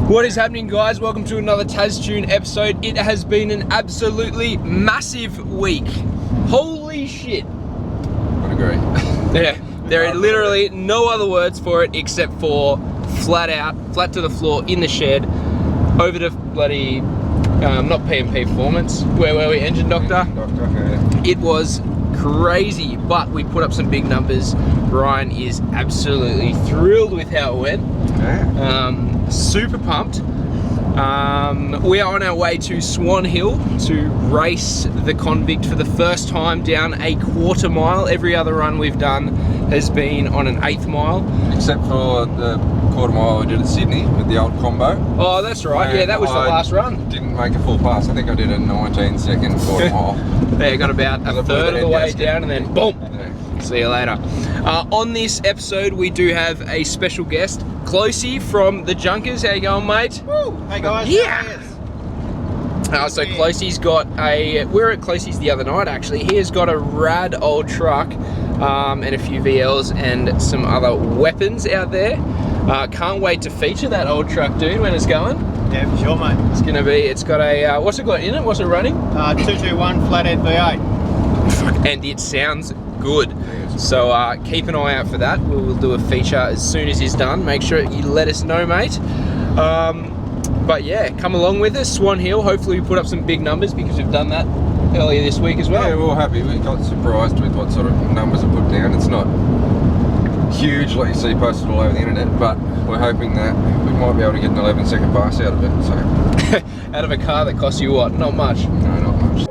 What is happening, guys? Welcome to another TasTuned episode. It has been an absolutely massive week. Holy shit. I agree. Yeah, there are literally no other words for it except for flat out, flat to the floor in the shed, over to bloody, not P&P Performance. Where were we? Engine Doctor? Yeah. It was crazy, but we put up some big numbers. Ryan is absolutely thrilled with how it went. Yeah. Super pumped. We are on our way to Swan Hill to race the Convict for the first time down a quarter mile. Every other run we've done has been on an 1/8 mile. Except for the quarter mile we did at Sydney with the old combo. Oh, that's right. Yeah, that was the last run. Didn't make a full pass. I think I did a 19-second quarter mile. Yeah, got about a third of the way down and then boom. Yeah. See you later. On this episode, we do have a special guest, Closey from the Junkers. How you going, mate? Woo! Hey guys. Yeah. So Closey's got a, we were at Closey's the other night actually. He has got a rad old truck and a few VLs and some other weapons out there. Can't wait to feature that old truck, dude, when it's going. Yeah, for sure, mate. It's gonna be, it's got a, what's it got in it? What's it running? 221 flathead V8. And it sounds good. So keep an eye out for that. We'll do a feature as soon as it's done. Make sure you let us know, mate. But yeah, come along with us, Swan Hill. Hopefully we put up some big numbers because we've done that earlier this week as well. Yeah, we're all happy. We got surprised with what sort of numbers are put down. It's not huge like you see posted all over the internet, but we're hoping that we might be able to get an 11-second pass out of it. So out of a car that costs you what? Not much. no, not much.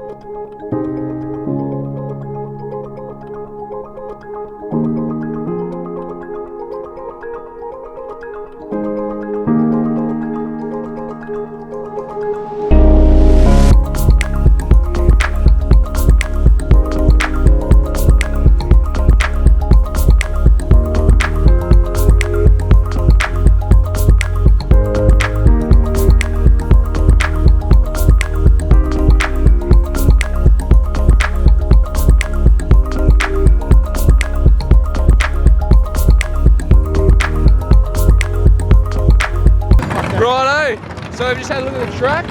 So I've just had a look at the track.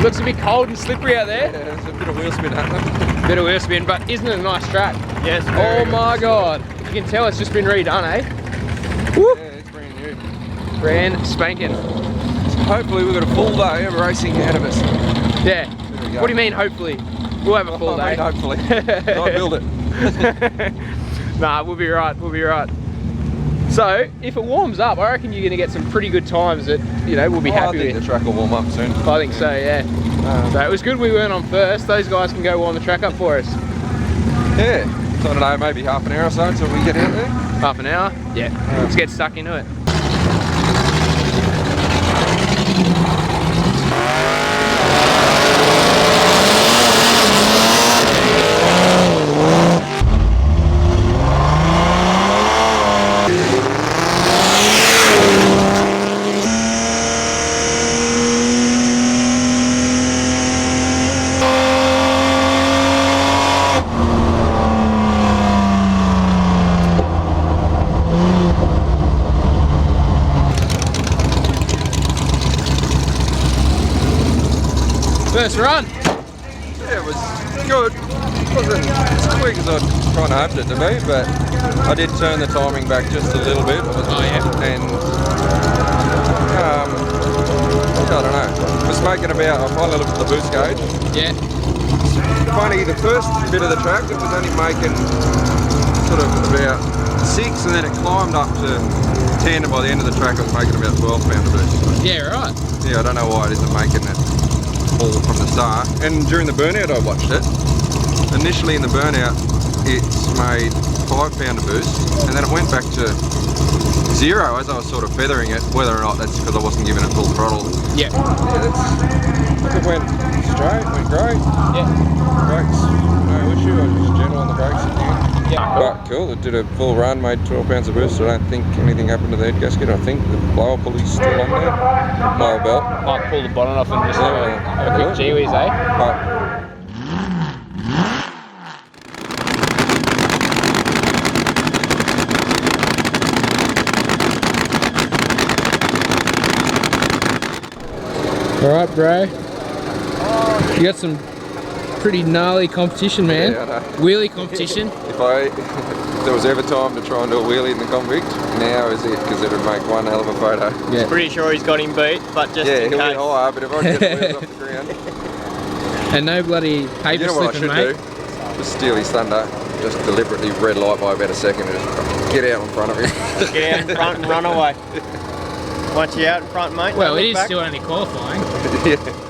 Looks a bit cold and slippery out there. Yeah, there's a bit of wheel spin happening. Bit of wheel spin, but isn't it a nice track? Yes. Oh my god. You can tell it's just been redone, eh? Woo. Yeah, it's brand new. Brand spanking. Hopefully we've got a full day of racing ahead of us. Yeah. There we go. What do you mean, hopefully? We'll have a full day. Mate, hopefully. I'll build it. Nah, we'll be right. We'll be right. So, if it warms up, I reckon you're going to get some pretty good times that, you know, we'll be happy I think with. the track will warm up soon. I think so, yeah. So it was good we weren't on first. Those guys can go warm the track up for us. Yeah, so I don't know, maybe half an hour or so until we get out there. Half an hour? Yeah. Let's get stuck into it. First run. Yeah, it was good. It wasn't as quick as I kind of hoped it to be, but I did turn the timing back just a little bit. Oh yeah. And I don't know. I was making about, I finally looked at the boost gauge. Yeah. Funny, the first bit of the track, it was only making sort of about 6, and then it climbed up to 10, and by the end of the track it was making about 12 pound a boost. Yeah, right. Yeah, I don't know why it isn't making it all from the start. And during the burnout I watched it. Initially in the burnout it's made 5 pound a boost, and then it went back to 0 as I was sort of feathering it, whether or not that's because I wasn't giving it full throttle. Yeah. Yeah, it went straight, went great. Yeah. Brakes, no issue, I was just gentle on the brakes at the end. Yeah. But cool, it did a full run, made 12 pounds of boost. I don't think anything happened to the head gasket. I think the blower pulley's still on there. Mile belt. Might pull the bonnet off and just have a quick G-Wiz, eh? But Alright, bro. You got some pretty gnarly competition, man. Yeah, I know. Wheelie competition. If there was ever time to try and do a wheelie in the Convict, now is it, because it would make one hell of a photo. Yeah. Pretty sure he's got him beat, but just Yeah, in he'll case. get higher, but if I get the wheels off the ground. And no bloody paper You know what I slipping, should mate. do? Just steal his thunder, just deliberately red light by about a second and just get out in front of him. Get out in front and run away. Once you're out in front, mate. Well, don't it look is back. still only qualifying. Yeah.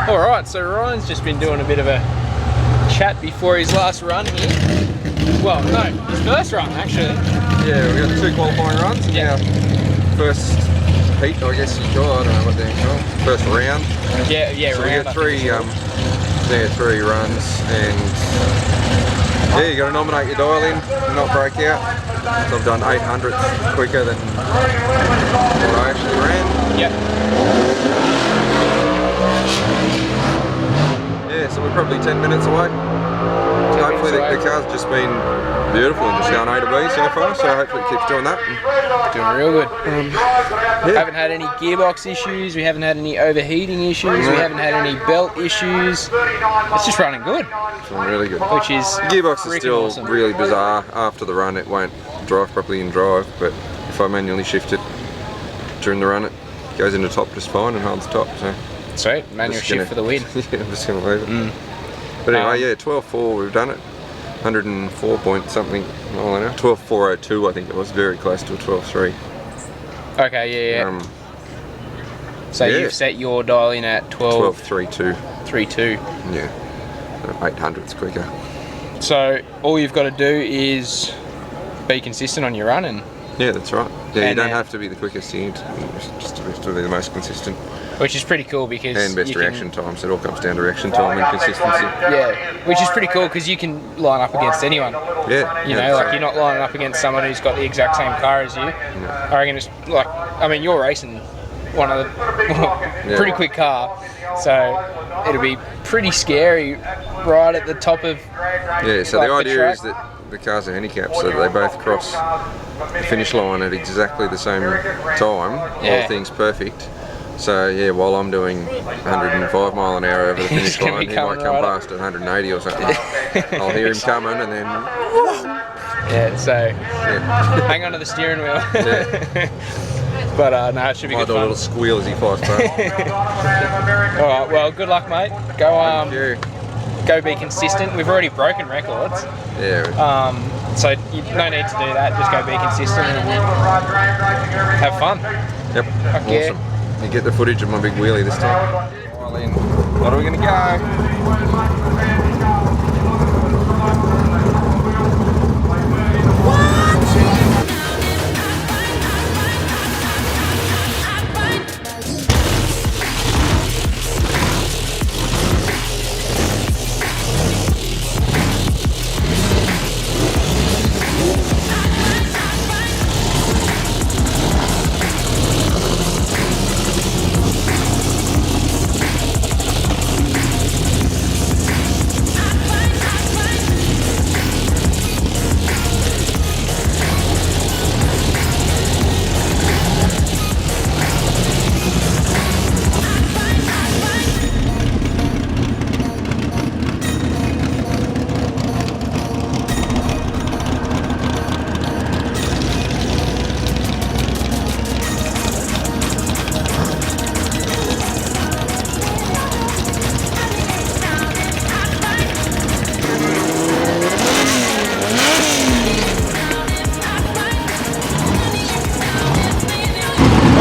Alright, so Ryan's just been doing a bit of a chat before his last run here. Well, no, his first run actually. Yeah, we got 2 qualifying runs and now first heat, I guess you call it, I don't know what they're called. First round. Yeah, So we round, got 3 runs and yeah, you got to nominate your dial in and not break out. So I've done 800ths quicker than what I actually ran. Yep. Yeah, so we're probably 10 minutes away. Hopefully the car's just been beautiful and just going A to B so far, so hopefully it keeps doing that. Doing real good. Yeah. Haven't had any gearbox issues, we haven't had any overheating issues, we haven't had any belt issues. It's just running good, It's been really good. which is Gearbox is freaking still awesome. really bizarre. After the run it won't drive properly in drive, but if I manually shift it during the run it goes into top just fine and holds top. So Sweet, manual just shift gonna- for the win. Yeah, I'm just going to leave it. But anyway, yeah, 12.4 we've done it. 104 point something mile an hour. 12.402 I think it was, very close to a 12.3. Okay, yeah. So yeah. you've set your dial in at 12.32. 12.32. Yeah, so 800ths quicker. So all you've got to do is be consistent on your run and Yeah, that's right. Yeah, you And, don't have to be the quickest, you need just to be the most consistent. which is pretty cool because And best you can- reaction times, it all comes down to reaction time and consistency. Yeah, which is pretty cool because you can line up against anyone. Yeah. You know, like you're not lining up against someone who's got the exact same car as you. I reckon it's like, I mean, you're racing one of the pretty quick car, so it'll be pretty scary right at the top of. Yeah, so like, the idea track. is that the cars are handicapped so that they both cross the finish line at exactly the same time, Yeah. all things perfect. So yeah, while I'm doing 105 mile an hour over the finish gonna line, be he might coming come right up. past at 180 or something. I'll hear him coming and then Yeah, so yeah, hang on to the steering wheel. yeah. But no, it should be Might good do a fun. little squeal as he flies past. All right, well, good luck, mate. Go Thank you. go be consistent. We've already broken records, Yeah. so you no need to do that. Just go be consistent and have fun. Yep. yeah. Awesome. You get the footage of my big wheelie this time. Well, then, what are we gonna go?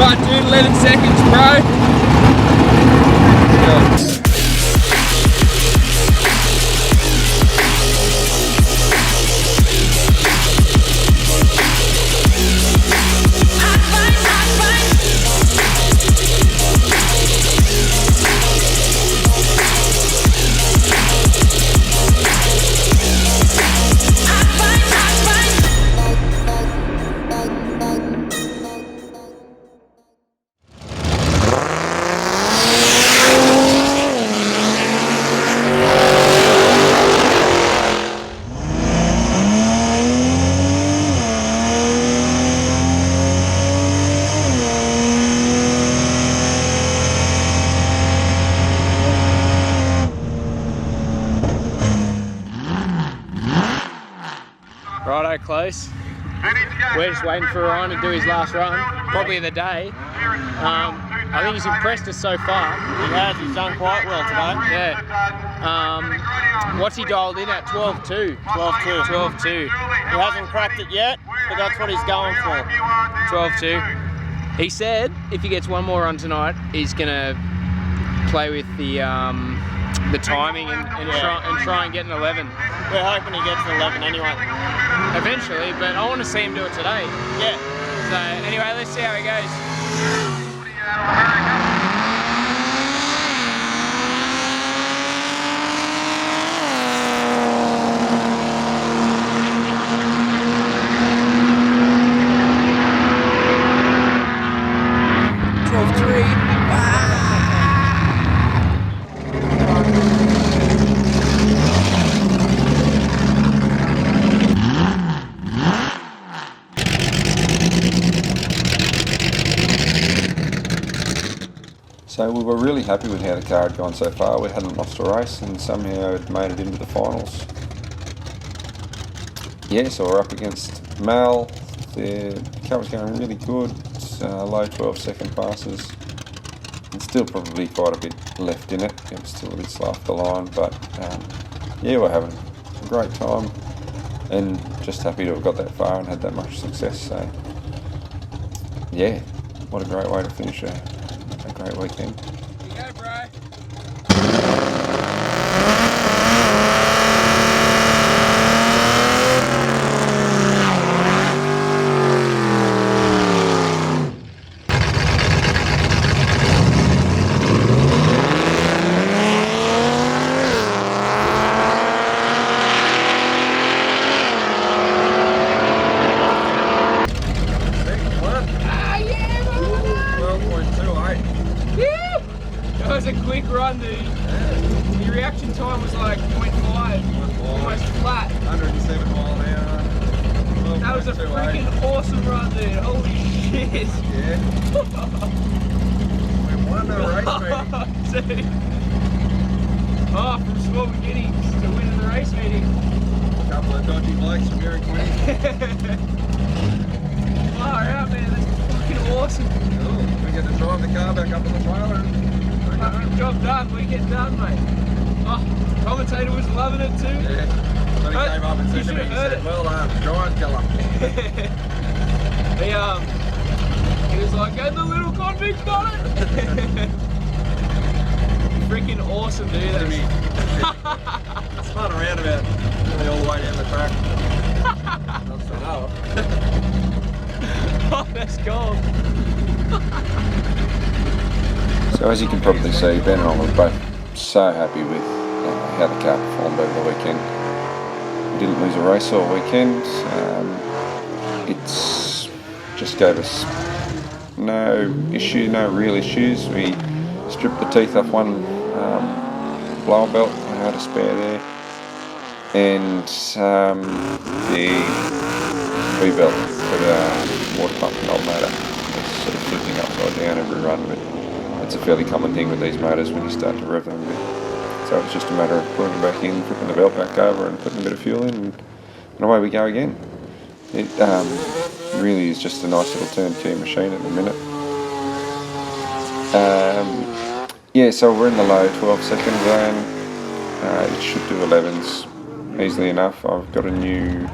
Right, dude, 11 seconds, bro. Righto, close. We're just waiting for Ryan to do his last run, probably of the day. I think he's impressed us so far. He has, he's done quite well today. Yeah. What's he dialed in at? 12.2? 12.2. 12.2. He hasn't cracked it yet, but that's what he's going for. 12.2. He said if he gets one more run tonight, he's gonna play with the timing and try and get an 11. We're hoping he gets an 11 anyway. Eventually, but I want to see him do it today. Yeah. So anyway, let's see how he goes. 12.3. So we were really happy with how the car had gone so far. We hadn't lost a race and somehow it made it into the finals. Yeah, so we're up against Mal. The car was going really good, low 12-second passes. And still probably quite a bit left in it. It was still a bit slow off the line, but yeah, we're having a great time and just happy to have got that far and had that much success. So yeah, what a great way to finish a great weekend. You go, bro. That was a quick run, dude. The reaction time was like 0.5, almost flat. 107 mile an hour. That was a freaking awesome run, dude. Holy shit. Yeah. We won a race meeting. Dude. Oh, from small beginnings to winning the race meeting. A couple of dodgy blokes from here in Queensland. Far out, man. That's fucking awesome. Cool. We get to drive the car back up on the trailer and Job done, weekend done, mate. Oh, commentator was loving it too. yeah. So he came up and You said to me, should he have heard said, it. well done, giant killer. He was like, and the little convict got it. Freaking awesome, dude. That was... Spun around about nearly all the way down the track. Oh, that's gold. So as you can probably see, Ben and I were both so happy with how the car performed over the weekend. We didn't lose a race all weekend. It's just gave us no real issues. We stripped the teeth off one blower belt, we had a spare there, and the V-belt for the water pump and alternator was sort of flipping upside down every run, but it's a fairly common thing with these motors when you start to rev them a bit. So it's just a matter of putting them back in, flipping the belt back over and putting a bit of fuel in, and away we go again. It really is just a nice little turnkey machine at the minute. Yeah, so we're in the low 12-second zone. It should do 11s easily enough. I've got a new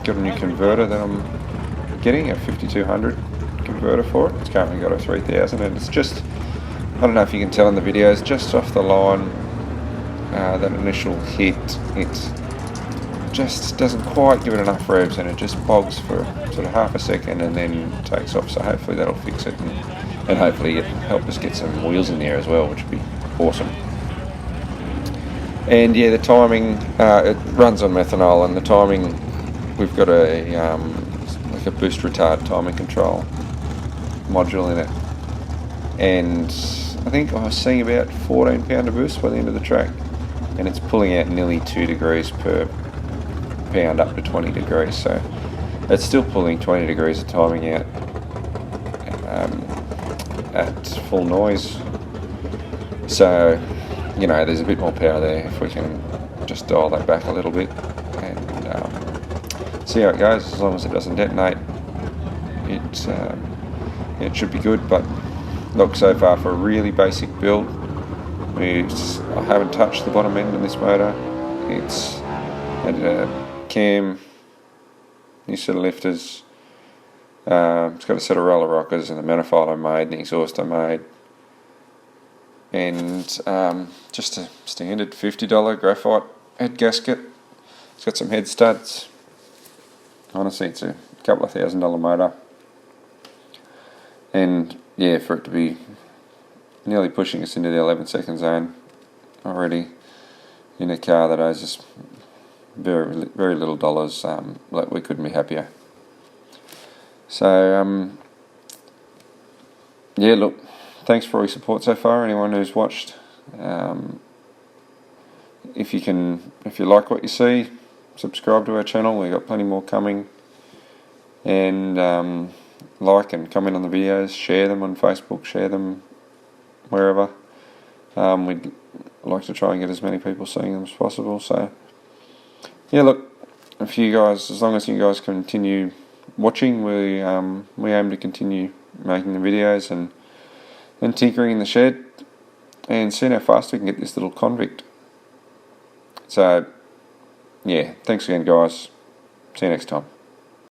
converter that I'm getting, a 5200 converter for it. It's currently got a 3000, and it's just, I don't know if you can tell in the videos, just off the line, that initial hit, it just doesn't quite give it enough revs, and it just bogs for sort of half a second and then takes off. So hopefully that'll fix it, and hopefully it'll help us get some wheels in there as well, which would be awesome. And yeah, the timing, it runs on methanol, and the timing, we've got a like a boost retard timing control module in it, and I think I was seeing about 14 pounder boost by the end of the track, and it's pulling out nearly 2 degrees per pound up to 20 degrees, so it's still pulling 20 degrees of timing out at full noise. So, you know, there's a bit more power there if we can just dial that back a little bit and see how it goes. As long as it doesn't detonate, it should be good. But look, so far for a really basic build, I haven't touched the bottom end of this motor. It's had a cam, new set of lifters, it's got a set of roller rockers and the manifold I made and the exhaust I made, and just a standard $50 graphite head gasket. It's got some head studs. Honestly, it's a couple of $1,000 motor, and yeah, for it to be nearly pushing us into the 11-second zone already in a car that owes us very little dollars, like, we couldn't be happier. So yeah, look, thanks for all your support so far, anyone who's watched. If you like what you see, subscribe to our channel. We've got plenty more coming, and like and comment on the videos, share them on Facebook, share them wherever. We'd like to try and get as many people seeing them as possible. So yeah, look, as long as you guys continue watching, we aim to continue making the videos and tinkering in the shed, and seeing how fast we can get this little Convict. So yeah, thanks again, guys. See you next time.